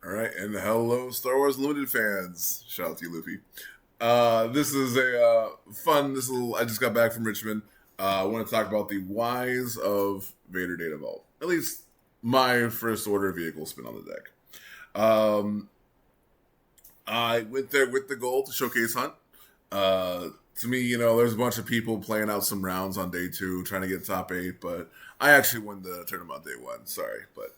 All right, and hello, Star Wars Limited fans. Shout out to you, Luffy. This is a fun. This little. I just got back from Richmond. I want to talk about the whys of Vader Data Vault. At least my first order vehicle spin on the deck. Um, I went there with the goal to showcase hunt. To me, there's a bunch of people playing out some rounds on day two, trying to get top eight, but I actually won the tournament on day one. Sorry, but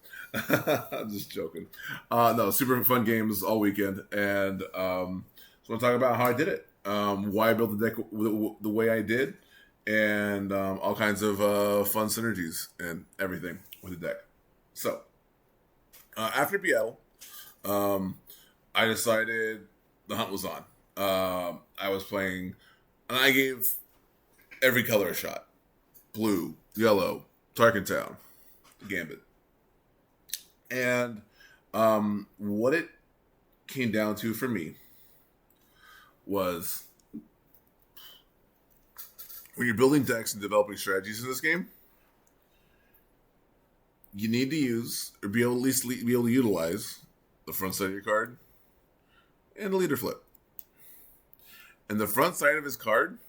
I'm just joking. No, super fun games all weekend, and so I want to talk about how I did it, why I built the deck the way I did, and all kinds of fun synergies and everything with the deck. So after BL, um, I decided the hunt was on. I was playing, and I gave every color a shot: blue, yellow, Tarkentown, Gambit, and what it came down to for me was when you're building decks and developing strategies in this game, you need to use or be able to at least be able to utilize the front side of your card and the leader flip. And the front side of his card,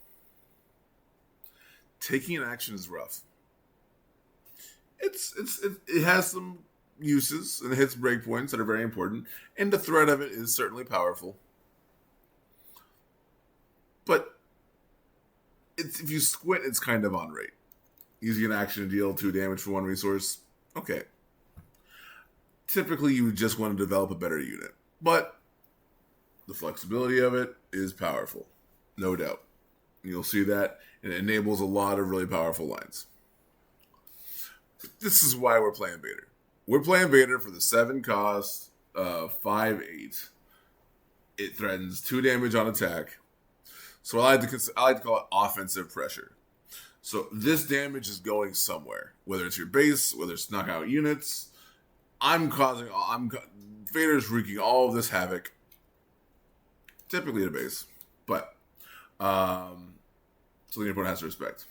taking an action is rough. It has some uses and it hits breakpoints that are very important, and the threat of it is certainly powerful. But if you squint, it's kind of on rate. Using an action to deal 2 damage for 1 resource, okay. Typically, you would just want to develop a better unit, but the flexibility of it is powerful, no doubt. You'll see that, and it enables a lot of really powerful lines. This is why we're playing Vader. We're playing Vader for the 7 cost, 5/8. It threatens 2 damage on attack. So I like to call it offensive pressure. So this damage is going somewhere, whether it's your base, whether it's knockout units. Vader's wreaking all of this havoc, typically at base, but something your opponent has to respect.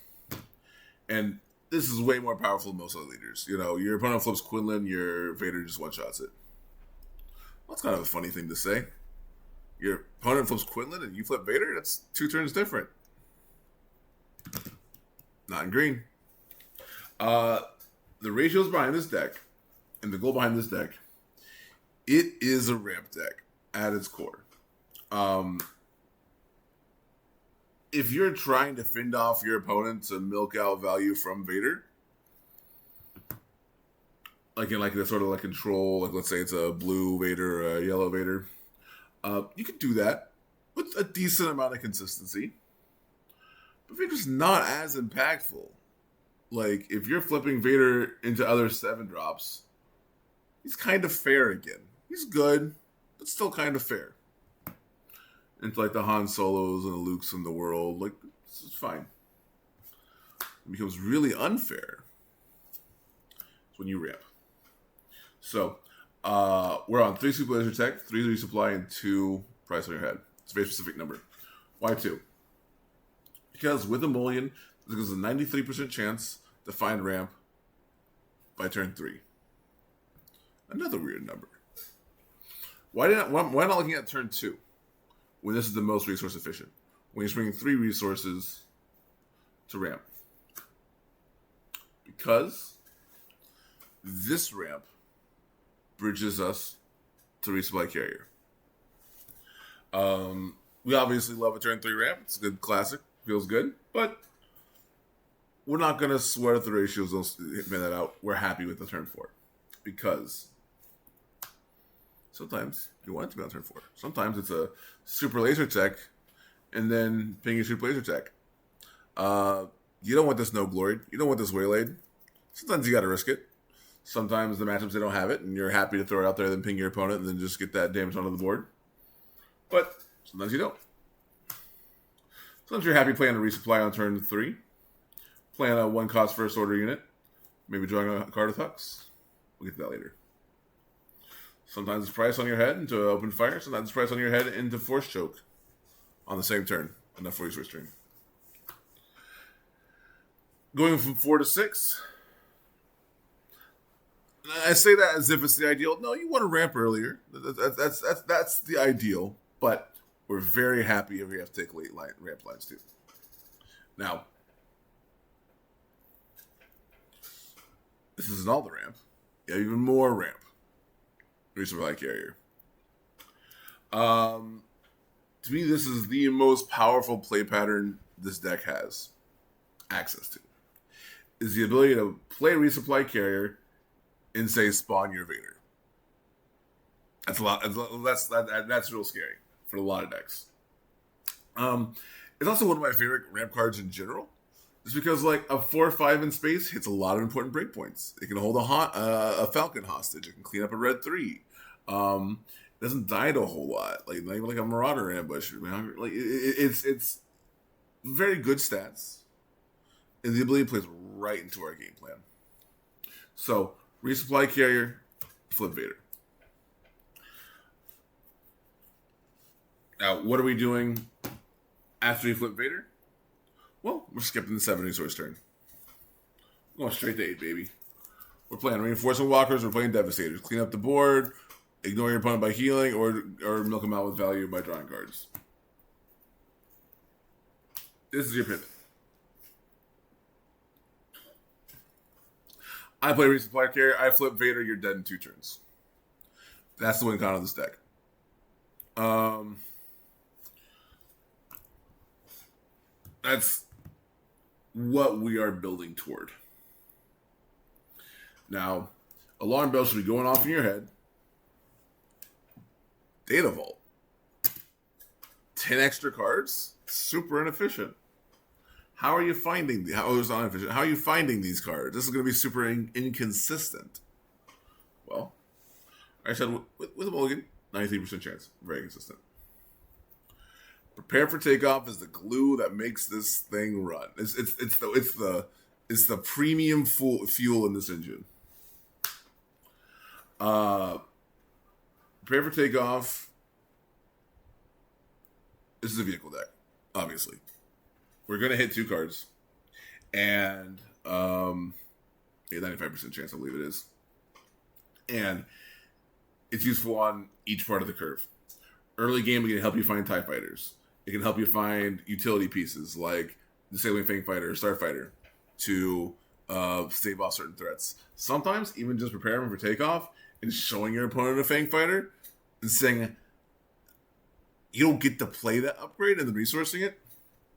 And this is way more powerful than most other leaders. Your opponent flips Quillin, your Vader just one shots it. Well, that's kind of a funny thing to say. Your opponent flips Quinlan and you flip Vader, that's 2 turns different. Not in green. The ratios behind this deck and the goal behind this deck, it is a ramp deck at its core. If you're trying to fend off your opponent to milk out value from Vader, like in the sort of like control, like let's say it's a blue Vader or a yellow Vader, you could do that with a decent amount of consistency. But Vader's not as impactful. Like, if you're flipping Vader into other 7 drops, he's kind of fair again. He's good, but still kind of fair. Into like the Han Solos and the Lukes in the world, like, it's fine. It becomes really unfair when you ramp. So, we're on 3 super laser tech, 3 resupply, and 2 price on your head. It's a very specific number. Why 2? Because with a mulligan, there's a 93% chance to find ramp by turn 3. Another weird number. Why not looking at turn 2 when this is the most resource efficient? When you're spending 3 resources to ramp. Because this ramp bridges us to resupply carrier. We obviously love a turn 3 ramp. It's a good classic. Feels good. But we're not going to sweat at the ratios. Don't hit that out. We're happy with the turn 4. Because sometimes you want it to be on turn 4. Sometimes it's a super laser tech and then ping your super laser tech. You don't want this no gloried. You don't want this waylaid. Sometimes you got to risk it. Sometimes the matchups, they don't have it, and you're happy to throw it out there, then ping your opponent, and then just get that damage onto the board. But sometimes you don't. Sometimes you're happy playing a resupply on turn 3, playing a 1-cost first order unit, maybe drawing a card of Hux. We'll get to that later. Sometimes it's price on your head into open fire. Sometimes it's price on your head into force choke on the same turn, enough for resource stream. Going from 4 to 6. I say that as if it's the ideal. No, you want to ramp earlier. That's the ideal. But we're very happy if we have to take late ramp lines too. Now, this isn't all the ramp. You have even more ramp. Resupply carrier. To me, this is the most powerful play pattern this deck has access to. Is the ability to play resupply carrier and say spawn your Vader. That's a lot. That's real scary for a lot of decks. It's also one of my favorite ramp cards in general. Just because like a 4/5 in space hits a lot of important breakpoints. It can hold a Falcon hostage. It can clean up a red 3. It doesn't die to a whole lot. Like not even like a Marauder ambush. Like it's very good stats, and the ability plays right into our game plan. So resupply carrier, flip Vader. Now, what are we doing after we flip Vader? Well, we're skipping the 7 resource turn. We're going straight to 8, baby. We're playing Reinforcement Walkers, we're playing Devastators. Clean up the board, ignore your opponent by healing, or milk them out with value by drawing cards. This is your pivot. I play Resupply Carrier, I flip Vader, you're dead in 2 turns. That's the win con of this deck. That's what we are building toward. Now, alarm bells should be going off in your head. Data Vault. 10 extra cards? Super inefficient. How are you finding how are you finding these cards? This is going to be super inconsistent. Well, I said with a mulligan, 93% chance. Very consistent. Prepare for takeoff is the glue that makes this thing run. It's the premium fuel in this engine. Prepare for takeoff. This is a vehicle deck, obviously. We're gonna hit 2 cards, and 95% chance I believe it is, and it's useful on each part of the curve. Early game, it can help you find TIE fighters. It can help you find utility pieces like the Sailing Fang Fighter or Starfighter to stave off certain threats. Sometimes even just preparing for takeoff and showing your opponent a Fang Fighter and saying you don't get to play that upgrade and then resourcing it.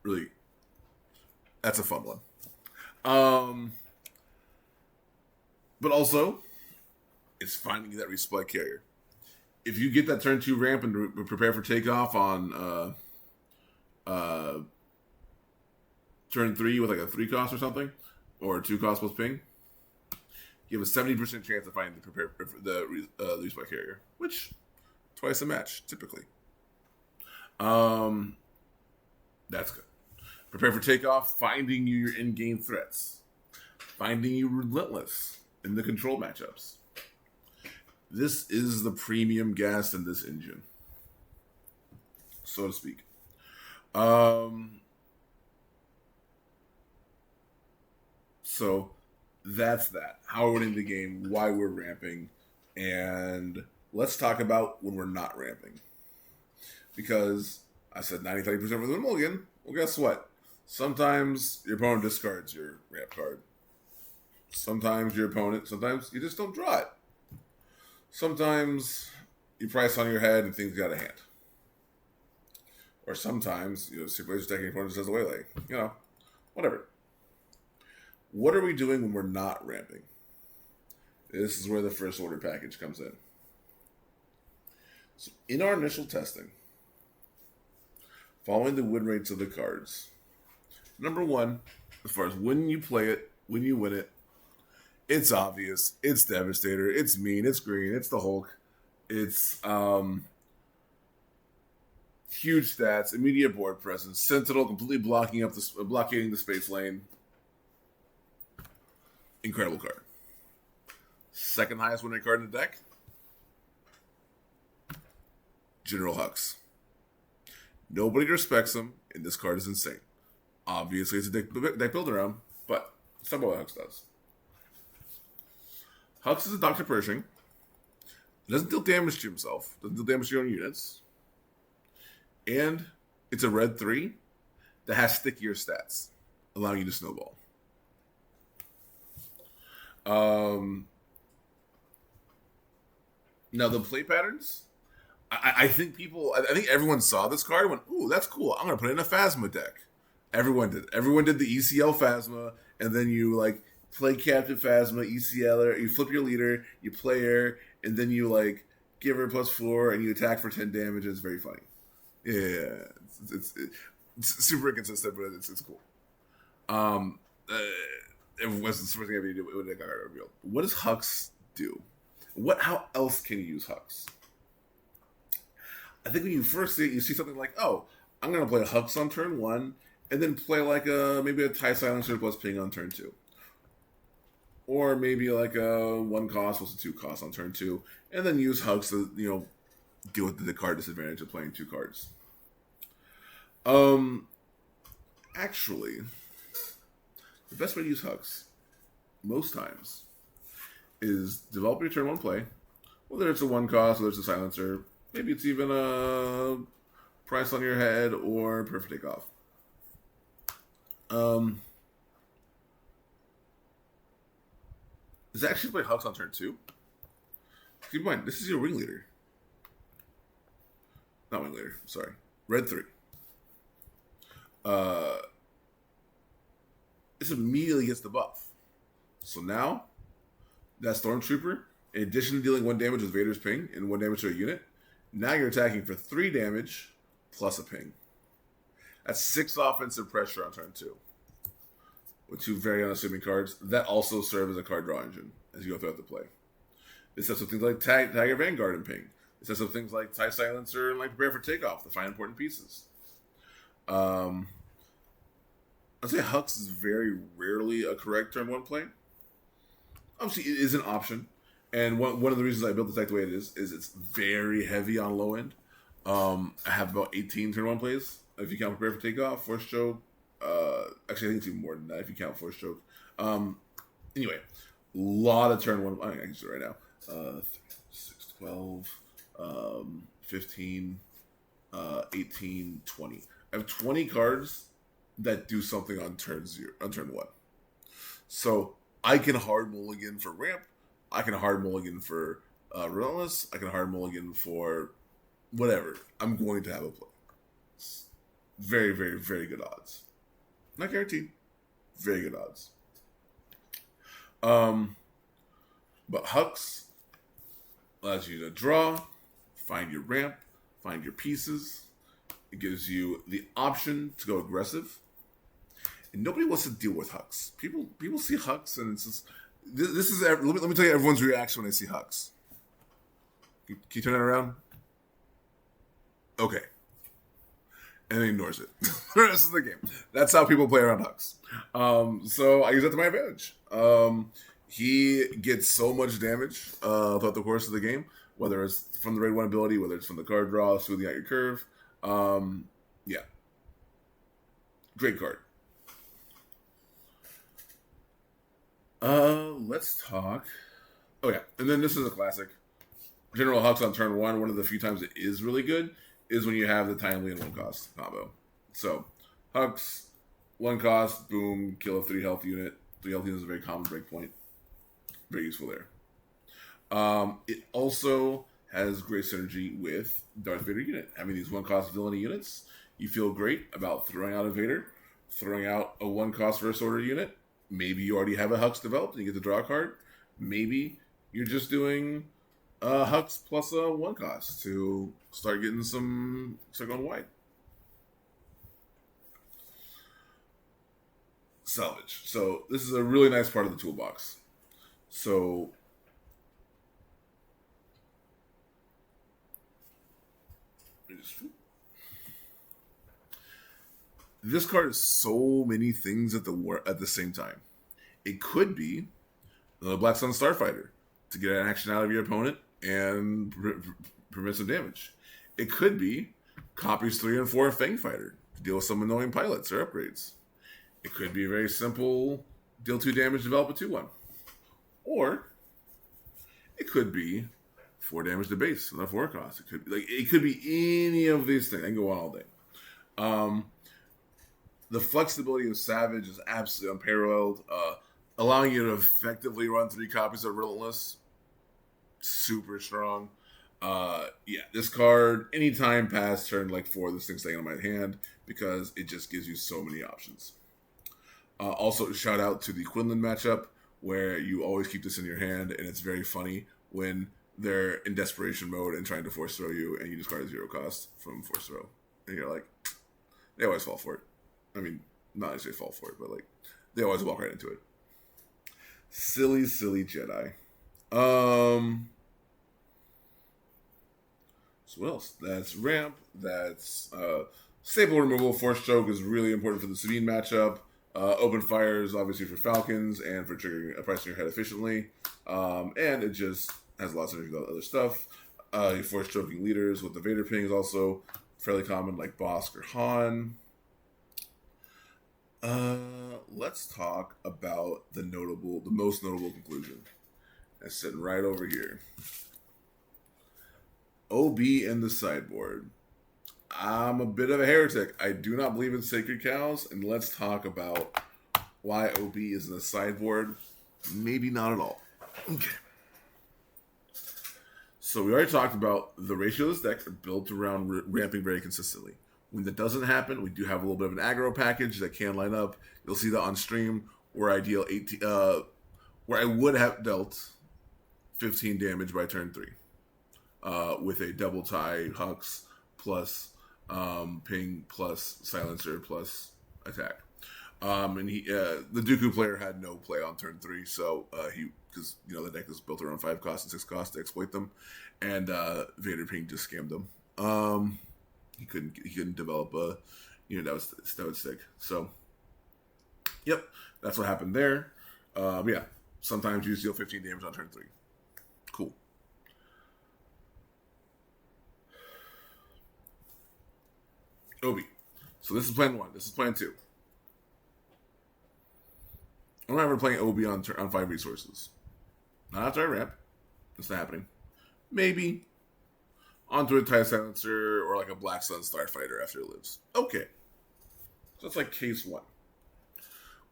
Really, that's a fun one. But also, it's finding that resupply carrier. If you get that turn 2 ramp and prepare for takeoff on turn 3 with like a 3 cost or something, or 2 cost plus ping, you have a 70% chance of finding the resupply carrier, which twice a match typically. That's good. Prepare for takeoff, finding you your in-game threats, finding you relentless in the control matchups. This is the premium gas in this engine, so to speak. So that's that. How we're winning the game, why we're ramping, and let's talk about when we're not ramping. Because I said 93% for the mulligan. Well, guess what? Sometimes your opponent discards your ramp card. Sometimes you just don't draw it. Sometimes you price on your head and things got a hand. Or sometimes, simply just taking your opponent says away, whatever. What are we doing when we're not ramping? This is where the first order package comes in. So in our initial testing, following the win rates of the cards, number 1, as far as when you play it, when you win it, it's obvious. It's Devastator. It's mean. It's green. It's the Hulk. It's huge stats, immediate board presence, Sentinel completely blockading the space lane. Incredible card. Second highest winning card in the deck, General Hux. Nobody respects him, and this card is insane. Obviously, it's a deck build around, but it's not what Hux does. Hux is a Dr. Pershing. It doesn't deal damage to himself. Doesn't deal damage to your own units. And it's a red 3 that has stickier stats, allowing you to snowball. Now the play patterns, I think everyone saw this card and went, ooh, that's cool. I'm gonna put it in a Phasma deck. Everyone did. Everyone did the ECL Phasma, and then you like play Captain Phasma, ECLer, you flip your leader, you play her, and then you like give her +4 and you attack for 10 damage. It's very funny. Yeah, it's super inconsistent, but it's cool. It wasn't the first thing I did when it got revealed. What does Hux do? How else can you use Hux? I think when you first see it, you see something like, oh, I'm going to play a Hux on turn 1, and then play like maybe a TIE Silencer plus ping on turn 2. Or maybe like a 1 cost plus a 2 cost on turn 2, and then use Hux to, deal with the card disadvantage of playing 2 cards. Actually, the best way to use Hux, most times, is develop your turn 1 play, whether it's a 1 cost, whether it's a Silencer, maybe it's even a Price on Your Head or Perfect Takeoff. Is actually play Hux on turn 2? Keep in mind, this is your Ringleader. Not Ringleader, sorry. Red 3. This immediately gets the buff. So now, that Stormtrooper, in addition to dealing 1 damage with Vader's ping and 1 damage to a unit, now you're attacking for 3 damage plus a ping. That's 6 offensive pressure on turn 2. With 2 very unassuming cards that also serve as a card draw engine as you go throughout the play. This has some things like Tiger Vanguard and ping. This has some things like TIE Silencer and like Prepare for Takeoff to find important pieces. I'd say Hux is very rarely a correct turn 1 play. Obviously, it is an option. And one of the reasons I built the deck the way it is it's very heavy on low end. I have about 18 turn 1 plays. If you count Prepare for Takeoff, Force Choke. Actually, I think it's even more than that if you count Force Choke. Anyway, a lot of turn 1. I can do it right now. 3, 6, 12, 15, 18, 20. I have 20 cards that do something on turn 1. So I can hard mulligan for Ramp. I can hard mulligan for Relentless. I can hard mulligan for whatever. I'm going to have a play. It's very, very, very good odds. Not guaranteed. Very good odds. But Hux allows you to draw, find your ramp, find your pieces. It gives you the option to go aggressive. And nobody wants to deal with Hux. People see Hux and it's just... This is... Let me tell you everyone's reaction when they see Hux. Can you turn that around? Okay. And then ignores it. The rest of the game. That's how people play around Hux. So I use that to my advantage. He gets so much damage throughout the course of the game, whether it's from the raid 1 ability, whether it's from the card draw, smoothing out your curve. Yeah. Great card. Let's talk. Oh yeah, and then this is a classic. General Hux on turn 1. One of the few times it is really good is when you have the timely and 1 cost combo. So Hux, 1 cost, boom, kill a 3 health unit. 3 health unit is a very common breakpoint. Very useful there. It also has great synergy with Darth Vader unit. Having these 1 cost villainy units, you feel great about throwing out a Vader, throwing out a 1 cost First Order unit. Maybe you already have a Hux developed and you get to draw a card. Maybe you're just doing Hux plus a 1 cost to start getting start going wide. Salvage. So this is a really nice part of the toolbox. So this card is so many things at the same time. It could be the Black Sun Starfighter to get an action out of your opponent and prevent some damage. It could be copies 3 and 4 Fang Fighter to deal with some annoying pilots or upgrades. It could be a very simple deal 2 damage, develop a 2/1. Or It could be 4 damage to base on the 4 cost. It could be any of these things. I can go on all day. The flexibility of Savage is absolutely unparalleled. Allowing you to effectively run 3 copies of Relentless, super strong. Yeah, this card, anytime past turn like 4, this thing's staying in my hand because it just gives you so many options. Also, shout out to the Quillin matchup where you always keep this in your hand, and it's very funny when they're in desperation mode and trying to force throw you, and you discard a 0 cost from force throw, and you're like, they always fall for it. I mean, not necessarily fall for it, but like they always walk right into it. Silly Jedi. So what else? That's ramp. That's staple removal. Force choke is really important for the Sabine matchup. Open fire is obviously for Falcons and for triggering a price in your head efficiently. And it just has lots of other stuff. Force choking leaders with the Vader ping is also fairly common, like Bosk or Han. Let's talk about the most notable conclusion. That's sitting right over here. OB in the sideboard. I'm a bit of a heretic. I do not believe in sacred cows, and let's talk about why OB is in the sideboard. Maybe not at all. Okay. So we already talked about the ratio of this deck are built around ramping very consistently. When that doesn't happen, we do have a little bit of an aggro package that can line up. You'll see that on stream where I deal 18, where I would have dealt 15 damage by turn 3 with a double tie Hux plus ping plus silencer plus attack. And the Dooku player had no play on turn 3, so because the deck is built around 5 costs and 6 costs to exploit them, and Vader ping just scammed them. He couldn't develop a that would stick. So, yep, that's what happened there. Yeah, sometimes you deal 15 damage on turn 3. Cool. Obi. So this is plan 1. This is plan 2. I'm not ever playing Obi on 5 resources. Not after I ramp. That's not happening. Maybe onto a TIE Silencer or like a Black Sun Starfighter after it lives. Okay. So that's like case 1.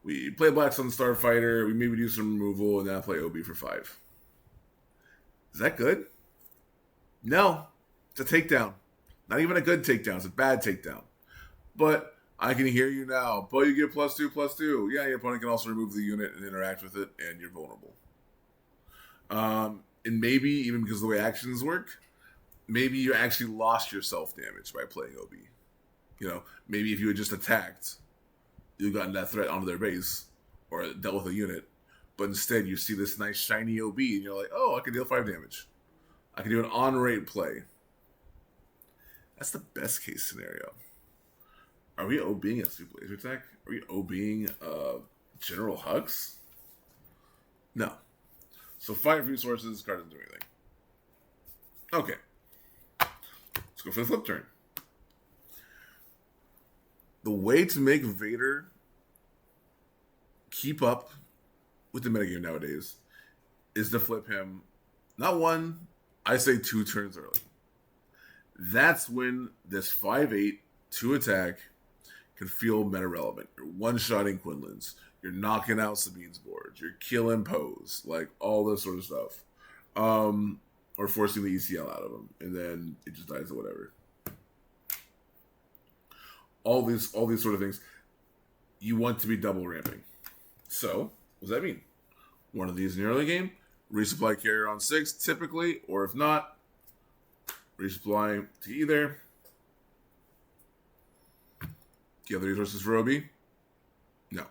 We play Black Sun Starfighter, we maybe do some removal, and then I play OB for 5. Is that good? No. It's a takedown. Not even a good takedown. It's a bad takedown. But I can hear you now. But you get +2/+2. Yeah, your opponent can also remove the unit and interact with it, and you're vulnerable. And maybe, even because of the way actions work, maybe you actually lost your self-damage by playing OB. Maybe if you had just attacked, you've gotten that threat onto their base, or dealt with a unit, but instead you see this nice shiny OB, and you're like, oh, I can deal 5 damage. I can do an on-rate play. That's the best case scenario. Are we OBing a Super Laser Tech? Are we OBing General Hux? No. So 5 resources, card doesn't do anything. Okay. Let's go for the flip turn. The way to make Vader keep up with the metagame nowadays is to flip him, not 1, I say 2 turns early. That's when this 5/8, 2 attack can feel meta relevant. You're one-shotting Quinlan's. You're knocking out Sabine's boards. You're killing Pose. Like, all this sort of stuff. Or forcing the ECL out of him. And then it just dies or whatever. All these sort of things. You want to be double ramping. So, what does that mean? One of these in the early game. Resupply carrier on 6, typically. Or if not, resupply to either. Do you have the resources for OB? No.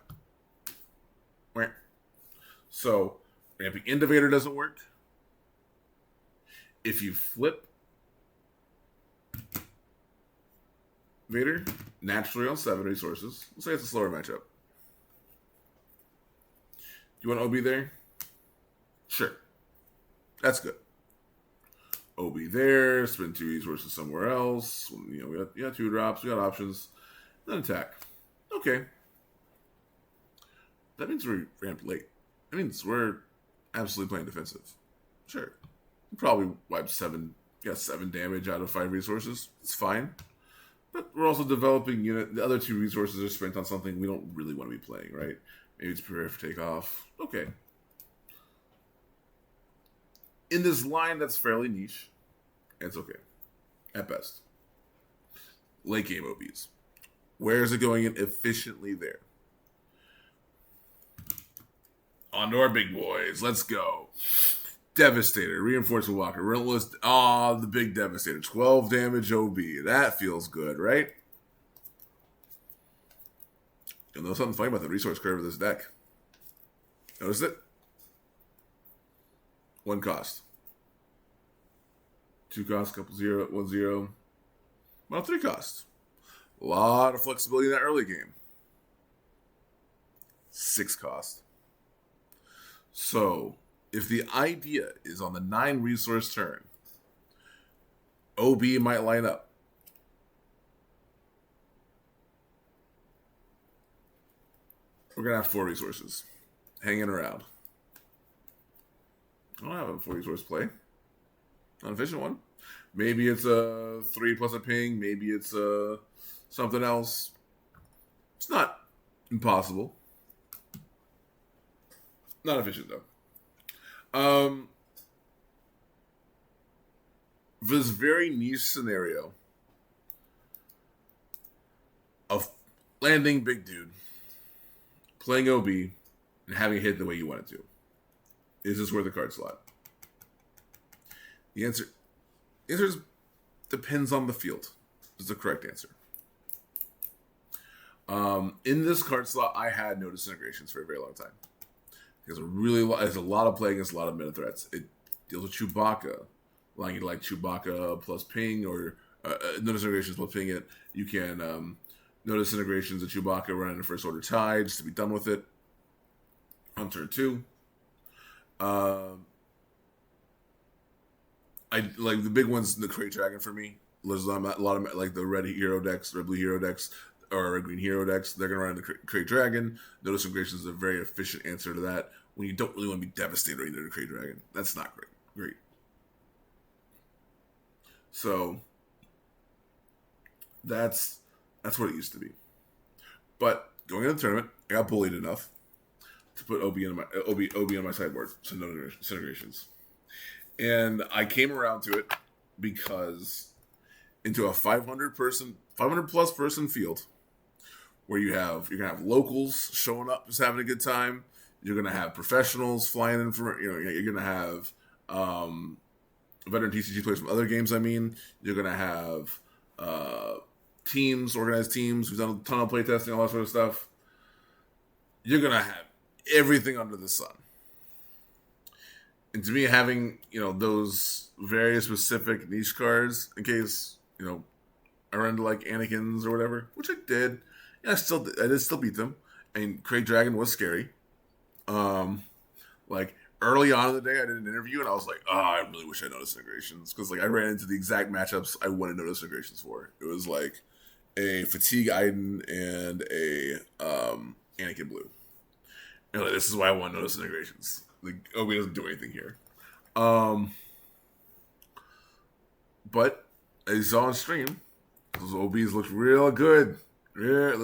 So, ramping into Vader doesn't work. If you flip Vader naturally on 7 resources, let's say it's a slower matchup. Do you want OB there? Sure. That's good. OB there, spend 2 resources somewhere else. We got 2 drops, we got options. Then attack. Okay. That means we ramped late. That means we're absolutely playing defensive. Sure. You probably wipe 7 damage out of 5 resources. It's fine. But we're also developing unit. The other 2 resources are spent on something we don't really want to be playing, right? Maybe it's prepare for takeoff. Okay. In this line that's fairly niche, it's okay. At best. Late game OBs. Where is it going in efficiently there? On to our big boys. Let's go. Devastator. Reinforcement Walker. Relentless. The big Devastator. 12 damage OB. That feels good, right? You'll know something funny about the resource curve of this deck. Notice it? 1 cost. 2 costs, couple 0, 1 0. Well, 3 costs. A lot of flexibility in that early game. 6 cost. So, if the idea is on the 9 resource turn, OB might line up. We're going to have 4 resources hanging around. I don't have a 4 resource play. An efficient one. Maybe it's a 3 plus a ping. Maybe it's something else. It's not impossible. Not efficient, though. This very niche scenario of landing big dude, playing OB, and having it hit the way you want it to. Is this worth the card slot? The answer is depends on the field. Is the correct answer. In this card slot, I had no disintegrations for a very long time. There's a lot of play against a lot of meta threats. It deals with Chewbacca, allowing you to like Chewbacca plus ping or no disintegrations plus ping it. You can no disintegrations of Chewbacca running the first order tie just to be done with it on turn 2. I like the big ones in the Crate Dragon for me. There's a lot of like the red hero decks, red blue hero decks, or green hero decks. They're gonna run the Crate Dragon. No disintegration is a very efficient answer to that. When you don't really want to be devastated into the Crate Dragon, that's not great. So that's what it used to be. But going into the tournament, I got bullied enough to put OB on my sideboard, so no disintegrations. And I came around to it because into a 500 plus person field where you're gonna have locals showing up just having a good time. You're gonna have professionals flying in from you're gonna have veteran TCG players from other games. I mean, you're gonna have organized teams who've done a ton of playtesting, all that sort of stuff. You're gonna have everything under the sun. And to me, having those very specific niche cards, in case I run into like Anakin's or whatever, which I did, I did still beat them. And Crate Dragon was scary. Like early on in the day, I did an interview and I was like, I really wish I had no disintegrations because like I ran into the exact matchups I wanted no disintegrations for. It was like a Fatigue Iden and a Anakin Blue. And like, this is why I want no disintegrations. Like, OB doesn't do anything here. But as you saw on stream, those OBs looked real good. Yeah,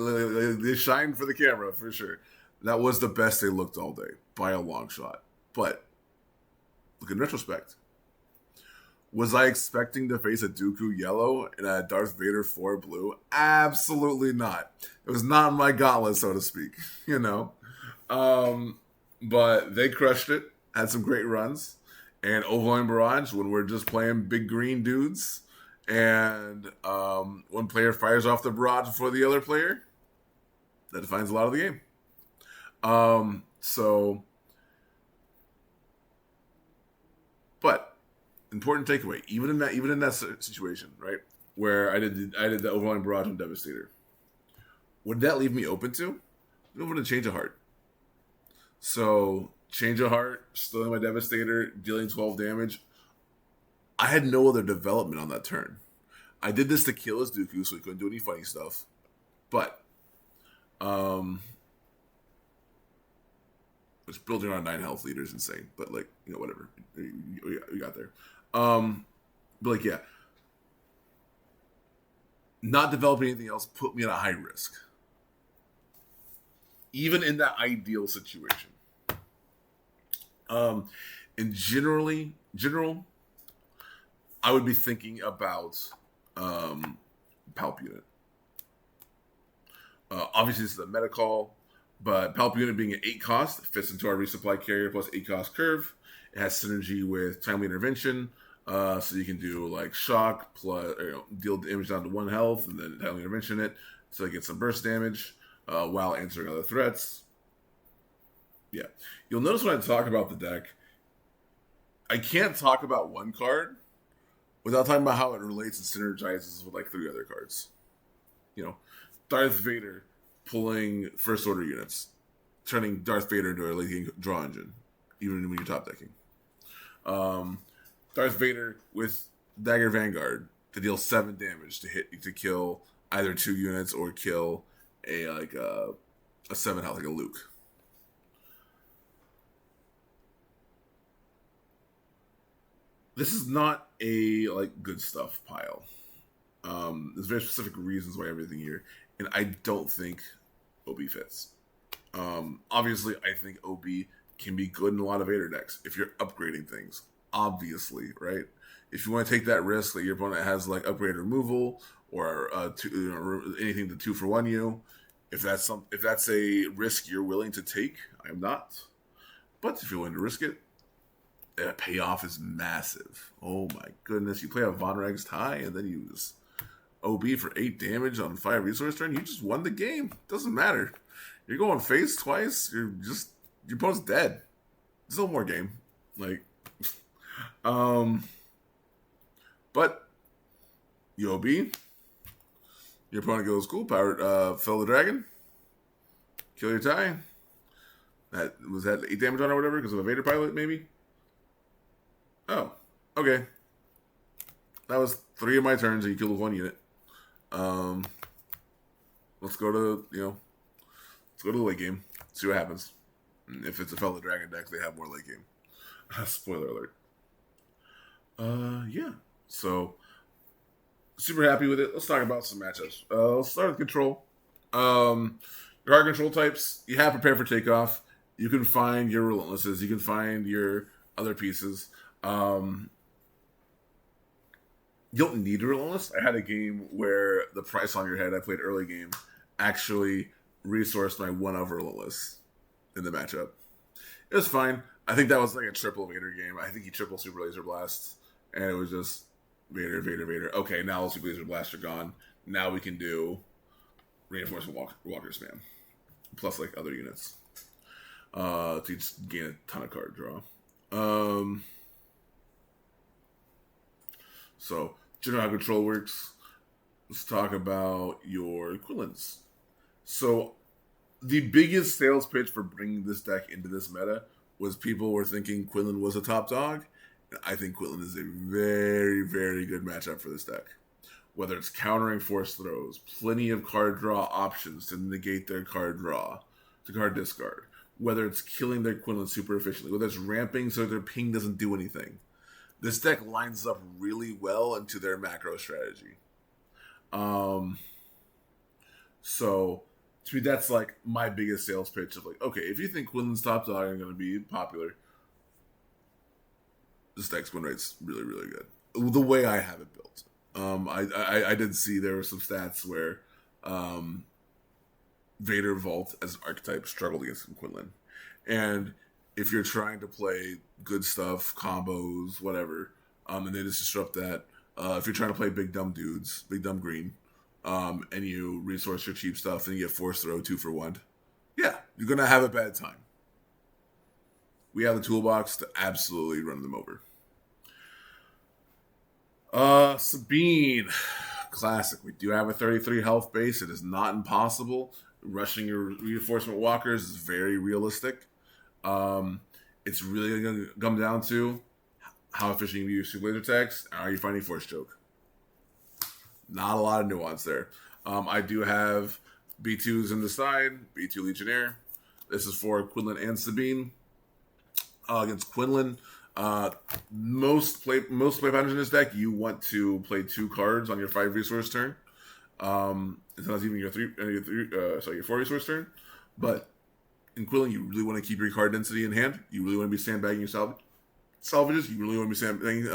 they shined for the camera, for sure. That was the best they looked all day, by a long shot. But, look in retrospect. Was I expecting to face a Dooku yellow and a Darth Vader 4 blue? Absolutely not. It was not my gauntlet, so to speak. But they crushed it, had some great runs. And ObiWan Barrage, when we're just playing big green dudes, and one player fires off the barrage before the other player, that defines a lot of the game. But important takeaway, even in that situation, right, where I did the ObiWan Barrage and Devastator, would that leave me open to? Open to Change of Heart. So, Change of Heart, stealing my Devastator, dealing 12 damage. I had no other development on that turn. I did this to kill his Dooku so he couldn't do any funny stuff. But, which building on 9 health leader is insane, but like, whatever. We got there. But like, yeah, not developing anything else put me at a high risk. Even in that ideal situation. In general, I would be thinking about Palp Unit. Obviously, this is a meta call, but Palp Unit being an 8 cost fits into our resupply carrier plus 8 cost curve. It has synergy with timely intervention, so you can do like shock plus deal damage down to 1 health and then timely intervention it, so it gets some burst damage while answering other threats. Yeah, you'll notice when I talk about the deck, I can't talk about one card without talking about how it relates and synergizes with like 3 other cards. Darth Vader pulling first order units, turning Darth Vader into a late game draw engine, even when you're top decking. Darth Vader with Dagger Vanguard to deal 7 damage to kill either 2 units or kill a 7 health like a Luke. This is not a like good stuff pile. There's very specific reasons why everything here, and I don't think OB fits. Obviously, I think OB can be good in a lot of Vader decks if you're upgrading things. Obviously, right? If you want to take that risk that your opponent has like upgrade removal or anything to 2-for-1 you, if that's a risk you're willing to take, I am not. But if you're willing to risk it, the payoff is massive. Oh my goodness! You play a Von Reg's tie and then you just OB for 8 damage on 5 resource turn. You just won the game. Doesn't matter. You're going face twice. Your opponent's dead. There's no more game. Like, but you OB. Your opponent goes cool. Power, fell the dragon. Kill your tie. That 8 damage on or whatever because of a Vader pilot maybe. Oh, okay. That was 3 of my turns, and you killed with 1 unit. Let's go to the late game. See what happens. If it's a Fellow Dragon deck, they have more late game. Spoiler alert. Yeah. So, super happy with it. Let's talk about some matchups. Let's start with control. Your hard control types, you have prepare for takeoff. You can find your relentlesses. You can find your other pieces. You don't need a relentless. I had a game where the price on your head I played early game actually resourced my 1 of relentless in the matchup. It was fine. I think that was like a triple Vader game. I think he triple Super Laser Blast, and it was just Vader, Vader, Vader. Okay, now all Super Laser Blasts are gone. Now we can do Reinforcement Walker Spam, plus like other units to just gain a ton of card draw. So, general how control works. Let's talk about your Quillins. So, the biggest sales pitch for bringing this deck into this meta was people were thinking Quillin was a top dog. And I think Quillin is a very, very good matchup for this deck. Whether it's countering force throws, plenty of card draw options to negate their card draw, to card discard. Whether it's killing their Quillin super efficiently, whether it's ramping so their ping doesn't do anything. This deck lines up really well into their macro strategy. So, to me, that's like my biggest sales pitch of like, okay, if you think Quillin's top dog are going to be popular, this deck's win rate's really, really good. The way I have it built. I did see there were some stats where Vader Vault as an archetype struggled against Quillin. And if you're trying to play good stuff, combos, whatever, and they just disrupt that, if you're trying to play big dumb dudes, big dumb green, and you resource your cheap stuff and you get force throw 2-for-1, yeah, you're going to have a bad time. We have the toolbox to absolutely run them over. Sabine, classic. We do have a 33 health base. It is not impossible. Rushing your reinforcement walkers is very realistic. It's really going to come down to how efficient you use super laser attacks and are you finding force choke. Not a lot of nuance there. I do have B2s in the side, B2 Legionnaire. This is for Quillin and Sabine. Against Quillin, most play patterns in this deck, you want to play 2 cards on your 5 resource turn. It's not even your your 4 resource turn. But in Quillin, you really want to keep your card density in hand. You really want to be sandbagging your salvages. You really want to be sandbagging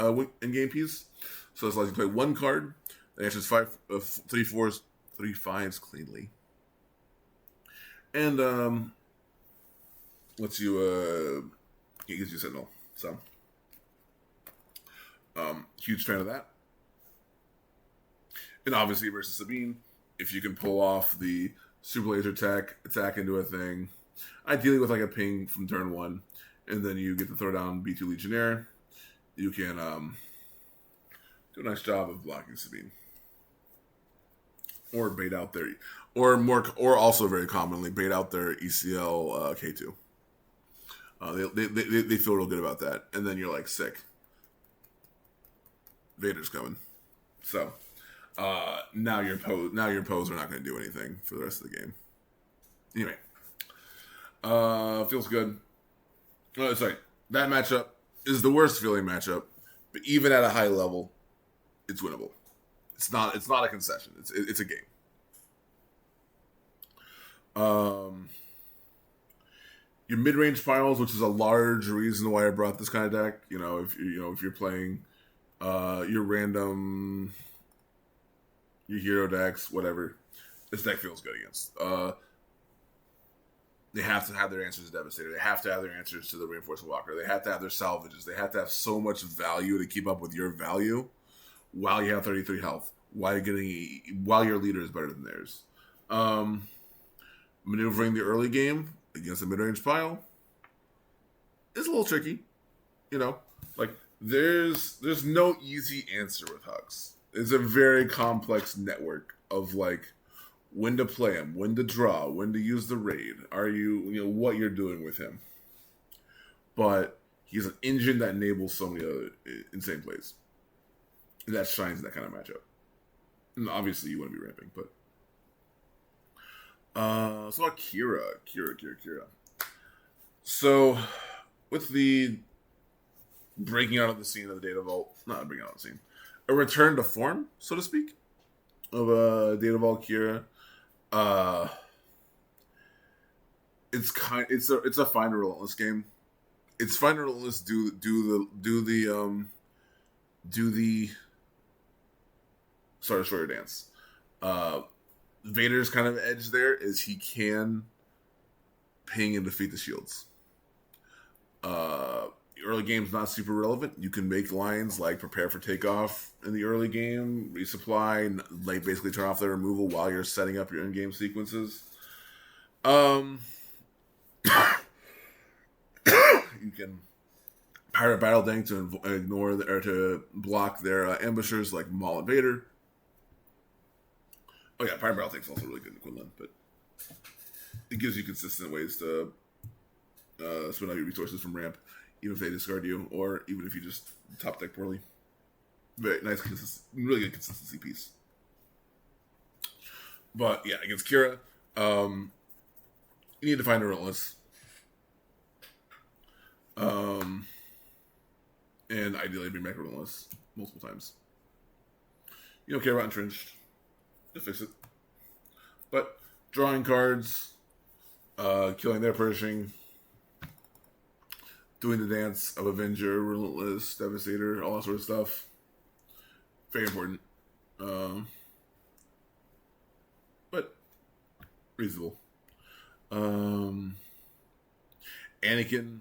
in-game piece. So this allows you to play 1 card that answers 3 4s, 3 5s cleanly. And lets you it gives you a Sentinel. So huge fan of that. And obviously versus Sabine, if you can pull off the super laser attack into a thing, ideally with like a ping from turn 1, and then you get to throw down B2 Legionnaire, you can do a nice job of blocking Sabine. Or bait out their, or also very commonly bait out their ECL K2. They feel real good about that, and then you're like, sick. Vader's coming. So now your pose are not going to do anything for the rest of the game. Anyway, feels good. Sorry, that matchup is the worst feeling matchup, but even at a high level, it's winnable. It's not a concession. It's a game. Your mid-range finals, which is a large reason why I brought this kind of deck. If you're playing your random, your hero decks, whatever, this deck feels good against. They have to have their answers to Devastator. They have to have their answers to the Reinforcement Walker. They have to have their salvages. They have to have so much value to keep up with your value while you have 33 health, while your leader is better than theirs. Maneuvering the early game against a mid-range pile is a little tricky. Like there's no easy answer with Hux. It's a very complex network of like when to play him, when to draw, when to use the raid. Are what you're doing with him? But he's an engine that enables so many other insane plays. And that shines in that kind of matchup. And obviously you want to be ramping, but so about Kira. So with the breaking out of the scene of the Data Vault, not breaking out of the scene, a return to form, so to speak, of Data Vault Kira. It's a Find a Relentless game. It's Find a Relentless do the Star Destroyer dance. Vader's kind of edge there is he can ping and defeat the shields. Early game's not super relevant. You can make lines like prepare for takeoff in the early game, resupply, and like basically turn off their removal while you're setting up your in-game sequences. You can Pirate Battle Tank to ignore or to block their ambushers like Maul and Vader. Oh yeah, Pirate Battle Tank's also really good in Quillin, but it gives you consistent ways to spin out your resources from ramp, even if they discard you, or even if you just top deck poorly. Very nice, really good consistency piece. But yeah, against Kira, you need to find a Relentless. And ideally bring back Relentless multiple times. You don't care about Entrenched. You'll fix it. But drawing cards, killing their Pershing, doing the dance of Avenger, Relentless, Devastator, all that sort of stuff. Very important. But reasonable. Anakin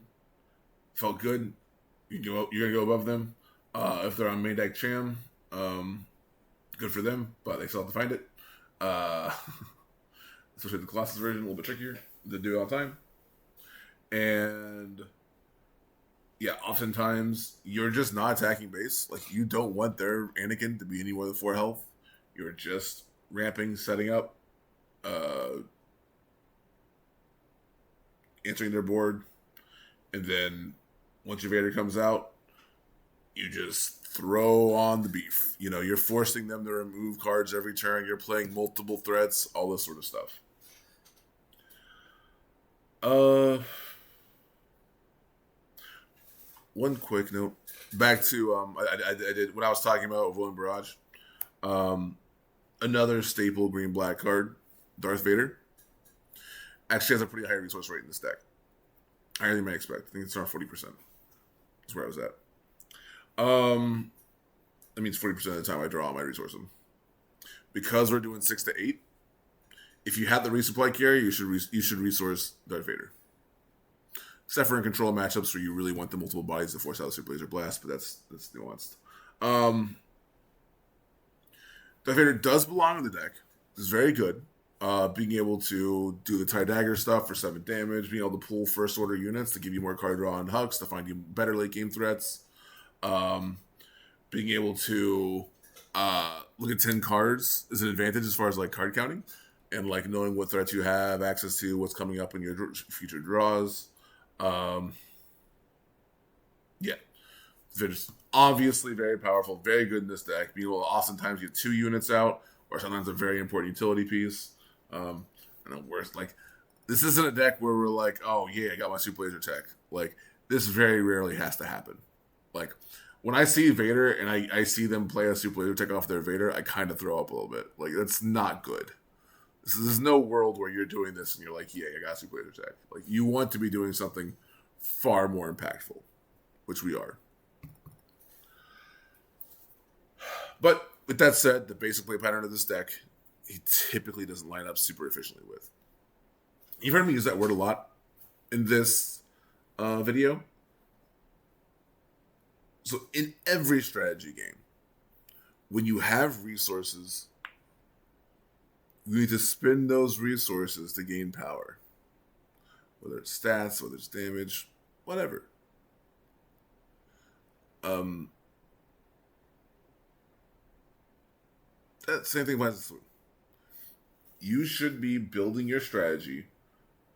felt good. You're gonna go above them. If they're on main deck Cham, good for them, but they still have to find it. Especially the Colossus version, a little bit trickier to do all the time. And yeah, oftentimes you're just not attacking base. Like you don't want their Anakin to be any more than 4 health. You're just ramping, setting up, answering their board, and then once your Vader comes out, you just throw on the beef. You're forcing them to remove cards every turn. You're playing multiple threats, all this sort of stuff. One quick note. Back to I did when I was talking about Overland Barrage. Um, another staple green black card, Darth Vader, actually has a pretty high resource rate in this deck. Higher than you might expect. I think it's around 40%. That's where I was at. That means 40% of the time I draw all my resources. Because we're doing 6 to 8, if you have the resupply carry, you should resource Darth Vader. Except for in control matchups where you really want the multiple bodies to force out a Super Laser Blast, but that's nuanced. Darth Vader does belong in the deck. It's very good. Being able to do the tie dagger stuff for 7 damage, being able to pull first order units to give you more card draw and hooks to find you better late game threats. Being able to look at 10 cards is an advantage as far as like card counting and like knowing what threats you have access to, what's coming up in your future draws. Yeah, they're just obviously very powerful, very good in this deck. Being able to oftentimes get 2 units out, or sometimes a very important utility piece. And the worst, like, this isn't a deck where we're like, oh yeah, I got my Super Laser tech. Like, this very rarely has to happen. Like, when I see Vader and I see them play a Super Laser tech off their Vader, I kind of throw up a little bit. Like, that's not good. There's no world where you're doing this and you're like, yeah, I got Super Laser tech. Like, you want to be doing something far more impactful, which we are. But with that said, the basic play pattern of this deck, he typically doesn't line up super efficiently with. You've heard me use that word a lot in this video. So in every strategy game, when you have resources, you need to spend those resources to gain power. Whether it's stats, whether it's damage, whatever. That same thing applies to Swoop. You should be building your strategy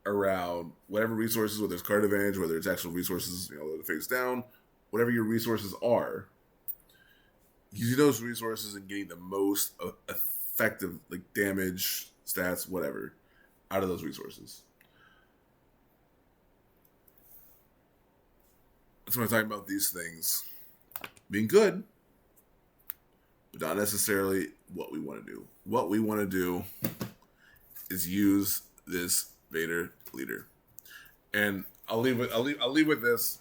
around whatever resources, whether it's card advantage, whether it's actual resources, face down, whatever your resources are. Using those resources and getting the most effective, like damage, stats, whatever, out of those resources. That's when I'm talking about these things being good, but not necessarily what we want to do. What we want to do is use this Vader leader, and I'll leave with this.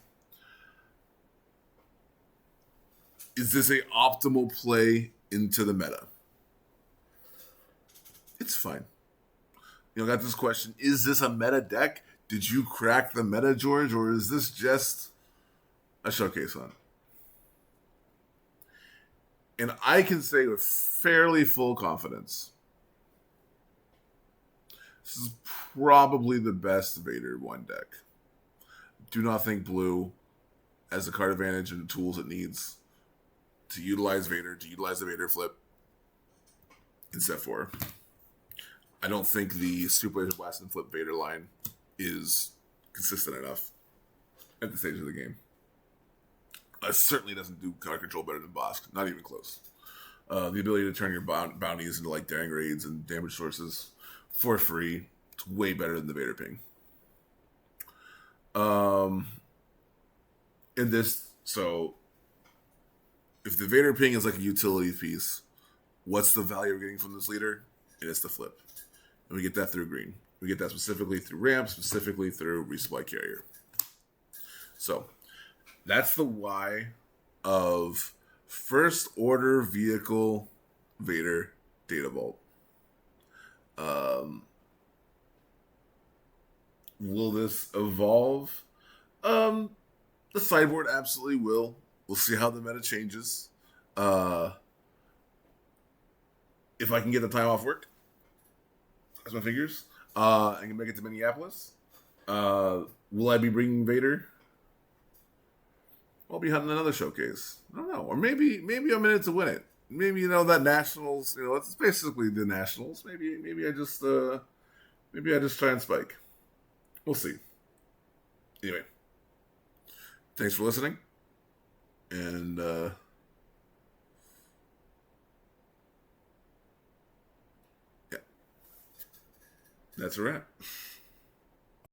Is this a optimal play into the meta? It's fine. Got this question: is this a meta deck? Did you crack the meta, George, or is this just a showcase hunt? And I can say with fairly full confidence, this is probably the best Vader 1 deck. Do not think blue has the card advantage and the tools it needs to utilize Vader, to utilize the Vader flip in set 4. I don't think the Super Laser Blast and Flip Vader line is consistent enough at this stage of the game. It certainly doesn't do card control better than Bosk. Not even close. The ability to turn your bounties into like daring raids and damage sources for free. It's way better than the Vader ping. In this, so if the Vader ping is like a utility piece, what's the value we're getting from this leader? And it's the flip. And we get that through green. We get that specifically through ramp, specifically through resupply carrier. So that's the why of first order vehicle Vader Data Vault. Will this evolve? The sideboard absolutely will. We'll see how the meta changes. If I can get the time off work, that's my fingers. I can make it to Minneapolis. Will I be bringing Vader? I'll be hunting another showcase. I don't know. Or maybe I'm in it to win it. Maybe, that Nationals, it's basically the Nationals. Maybe I just try and spike. We'll see. Anyway. Thanks for listening. And yeah. That's a wrap.